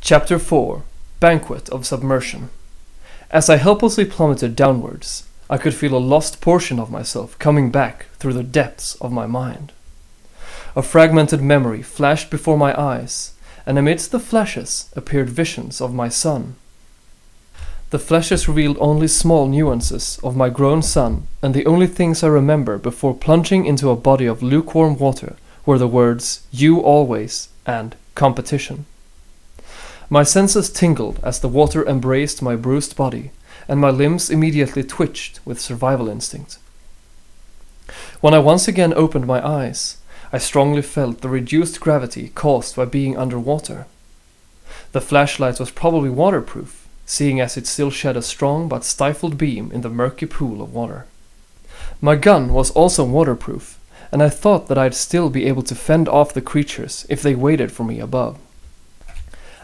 Chapter 4 Banquet of Submersion. As I helplessly plummeted downwards, I could feel a lost portion of myself coming back through the depths of my mind. A fragmented memory flashed before my eyes, and amidst the flashes appeared visions of my son. The flashes revealed only small nuances of my grown son, and the only things I remember before plunging into a body of lukewarm water were the words, "You always," and "competition." My senses tingled as the water embraced my bruised body, and my limbs immediately twitched with survival instinct. When I once again opened my eyes, I strongly felt the reduced gravity caused by being underwater. The flashlight was probably waterproof, seeing as it still shed a strong but stifled beam in the murky pool of water. My gun was also waterproof, and I thought that I'd still be able to fend off the creatures if they waited for me above.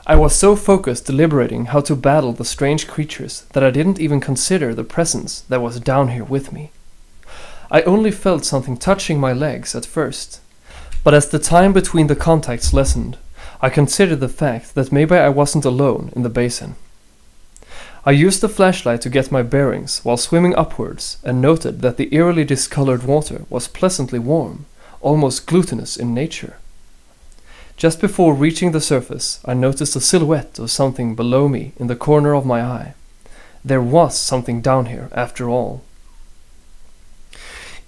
I was so focused deliberating how to battle the strange creatures that I didn't even consider the presence that was down here with me. I only felt something touching my legs at first, but as the time between the contacts lessened, I considered the fact that maybe I wasn't alone in the basin. I used the flashlight to get my bearings while swimming upwards and noted that the eerily discolored water was pleasantly warm, almost glutinous in nature. Just before reaching the surface, I noticed a silhouette of something below me in the corner of my eye. There was something down here, after all.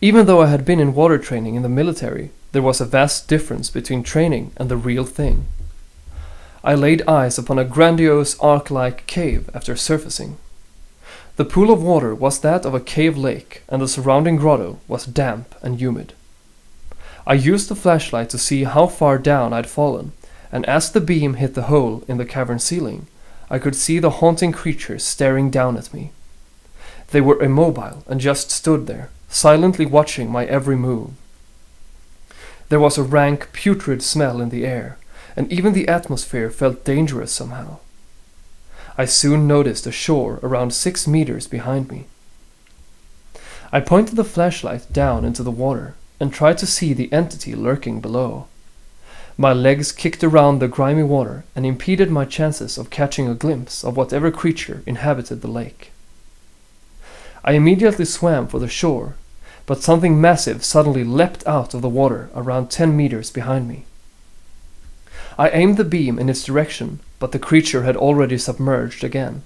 Even though I had been in water training in the military, there was a vast difference between training and the real thing. I laid eyes upon a grandiose ark-like cave after surfacing. The pool of water was that of a cave lake, and the surrounding grotto was damp and humid. I used the flashlight to see how far down I'd fallen, and as the beam hit the hole in the cavern ceiling, I could see the haunting creatures staring down at me. They were immobile and just stood there, silently watching my every move. There was a rank, putrid smell in the air, and even the atmosphere felt dangerous somehow. I soon noticed a shore around 6 meters behind me. I pointed the flashlight down into the water and tried to see the entity lurking below. My legs kicked around the grimy water and impeded my chances of catching a glimpse of whatever creature inhabited the lake. I immediately swam for the shore, but something massive suddenly leapt out of the water around 10 meters behind me. I aimed the beam in its direction, but the creature had already submerged again,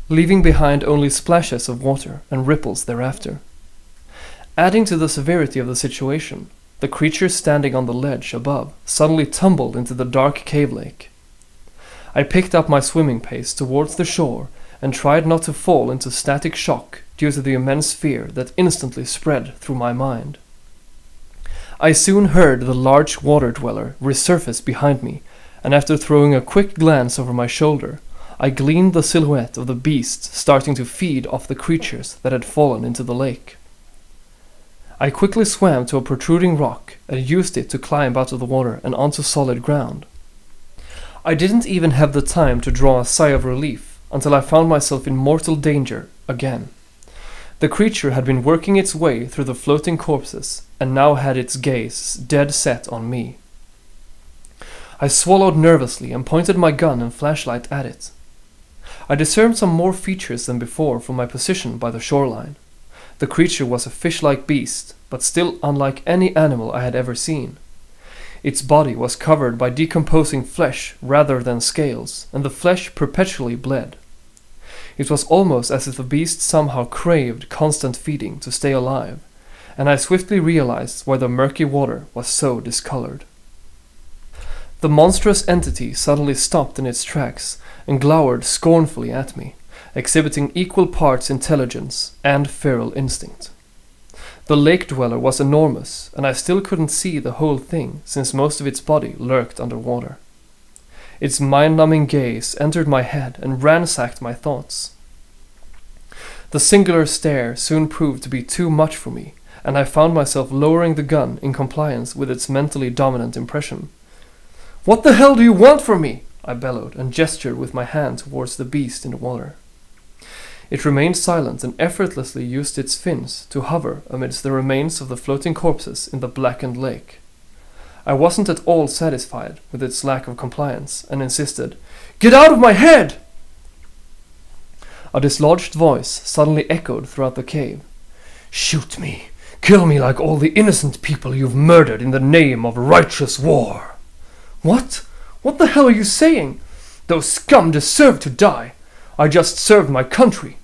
leaving behind only splashes of water and ripples thereafter. Adding to the severity of the situation, the creature standing on the ledge above suddenly tumbled into the dark cave lake. I picked up my swimming pace towards the shore and tried not to fall into static shock due to the immense fear that instantly spread through my mind. I soon heard the large water dweller resurface behind me, and after throwing a quick glance over my shoulder, I gleaned the silhouette of the beast starting to feed off the creatures that had fallen into the lake. I quickly swam to a protruding rock and used it to climb out of the water and onto solid ground. I didn't even have the time to draw a sigh of relief until I found myself in mortal danger again. The creature had been working its way through the floating corpses and now had its gaze dead set on me. I swallowed nervously and pointed my gun and flashlight at it. I discerned some more features than before from my position by the shoreline. The creature was a fish-like beast, but still unlike any animal I had ever seen. Its body was covered by decomposing flesh rather than scales, and the flesh perpetually bled. It was almost as if the beast somehow craved constant feeding to stay alive, and I swiftly realized why the murky water was so discolored. The monstrous entity suddenly stopped in its tracks and glowered scornfully at me, exhibiting equal parts intelligence and feral instinct. The lake dweller was enormous, and I still couldn't see the whole thing since most of its body lurked underwater. Its mind-numbing gaze entered my head and ransacked my thoughts. The singular stare soon proved to be too much for me, and I found myself lowering the gun in compliance with its mentally dominant impression. "What the hell do you want from me?" I bellowed and gestured with my hand towards the beast in the water. It remained silent and effortlessly used its fins to hover amidst the remains of the floating corpses in the blackened lake. I wasn't at all satisfied with its lack of compliance and insisted, "Get out of my head!" A dislodged voice suddenly echoed throughout the cave. "Shoot me! Kill me like all the innocent people you've murdered in the name of righteous war!" "What? What the hell are you saying? Those scum deserve to die! I just served my country!"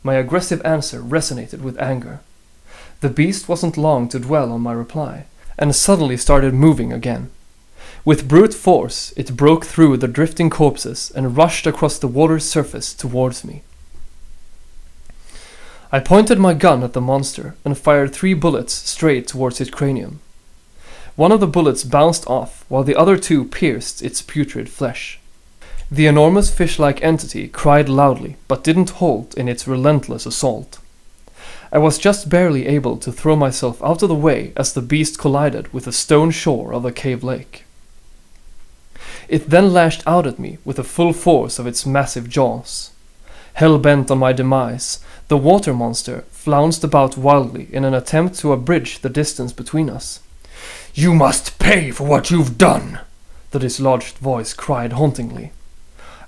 My aggressive answer resonated with anger. The beast wasn't long to dwell on my reply, and suddenly started moving again. With brute force, it broke through the drifting corpses and rushed across the water's surface towards me. I pointed my gun at the monster and fired 3 bullets straight towards its cranium. One of the bullets bounced off, while the other 2 pierced its putrid flesh. The enormous fish-like entity cried loudly, but didn't halt in its relentless assault. I was just barely able to throw myself out of the way as the beast collided with the stone shore of the cave lake. It then lashed out at me with the full force of its massive jaws. Hell-bent on my demise, the water monster flounced about wildly in an attempt to abridge the distance between us. "You must pay for what you've done!" the dislodged voice cried hauntingly.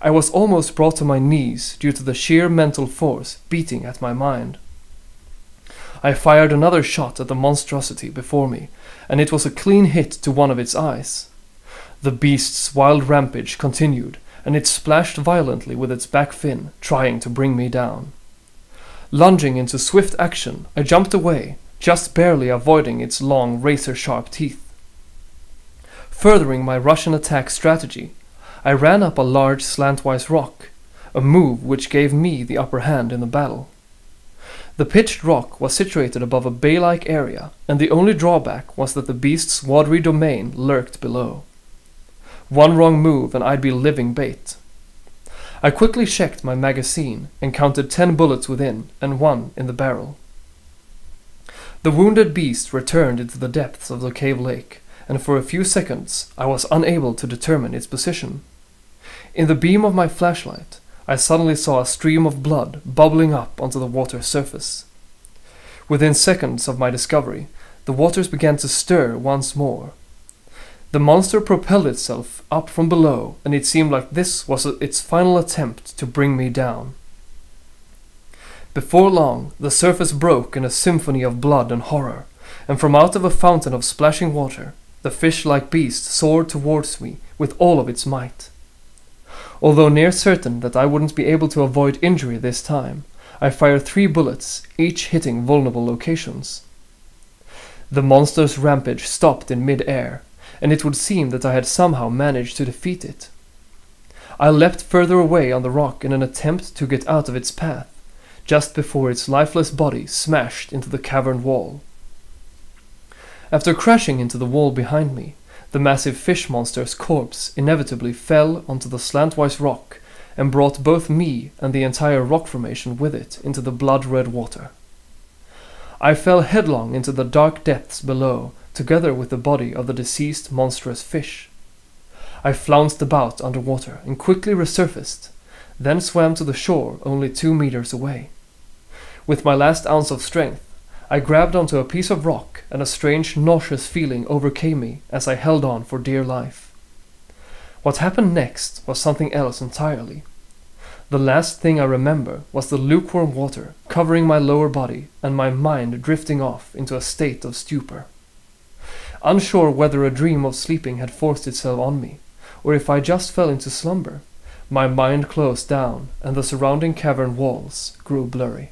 I was almost brought to my knees due to the sheer mental force beating at my mind. I fired another shot at the monstrosity before me, and it was a clean hit to one of its eyes. The beast's wild rampage continued, and it splashed violently with its back fin, trying to bring me down. Lunging into swift action, I jumped away, just barely avoiding its long, razor-sharp teeth. Furthering my Russian attack strategy, I ran up a large slantwise rock, a move which gave me the upper hand in the battle. The pitched rock was situated above a bay-like area, and the only drawback was that the beast's watery domain lurked below. One wrong move and I'd be living bait. I quickly checked my magazine and counted 10 bullets within and 1 in the barrel. The wounded beast returned into the depths of the cave lake, and for a few seconds I was unable to determine its position. In the beam of my flashlight, I suddenly saw a stream of blood bubbling up onto the water's surface. Within seconds of my discovery, the waters began to stir once more. The monster propelled itself up from below, and it seemed like this was its final attempt to bring me down. Before long, the surface broke in a symphony of blood and horror, and from out of a fountain of splashing water, the fish-like beast soared towards me with all of its might. Although near certain that I wouldn't be able to avoid injury this time, I fired 3 bullets, each hitting vulnerable locations. The monster's rampage stopped in mid-air, and it would seem that I had somehow managed to defeat it. I leapt further away on the rock in an attempt to get out of its path, just before its lifeless body smashed into the cavern wall. After crashing into the wall behind me, the massive fish monster's corpse inevitably fell onto the slantwise rock and brought both me and the entire rock formation with it into the blood-red water. I fell headlong into the dark depths below, together with the body of the deceased monstrous fish. I flounced about underwater and quickly resurfaced, then swam to the shore only 2 meters away. With my last ounce of strength, I grabbed onto a piece of rock, and a strange nauseous feeling overcame me as I held on for dear life. What happened next was something else entirely. The last thing I remember was the lukewarm water covering my lower body and my mind drifting off into a state of stupor. Unsure whether a dream of sleeping had forced itself on me, or if I just fell into slumber, my mind closed down and the surrounding cavern walls grew blurry.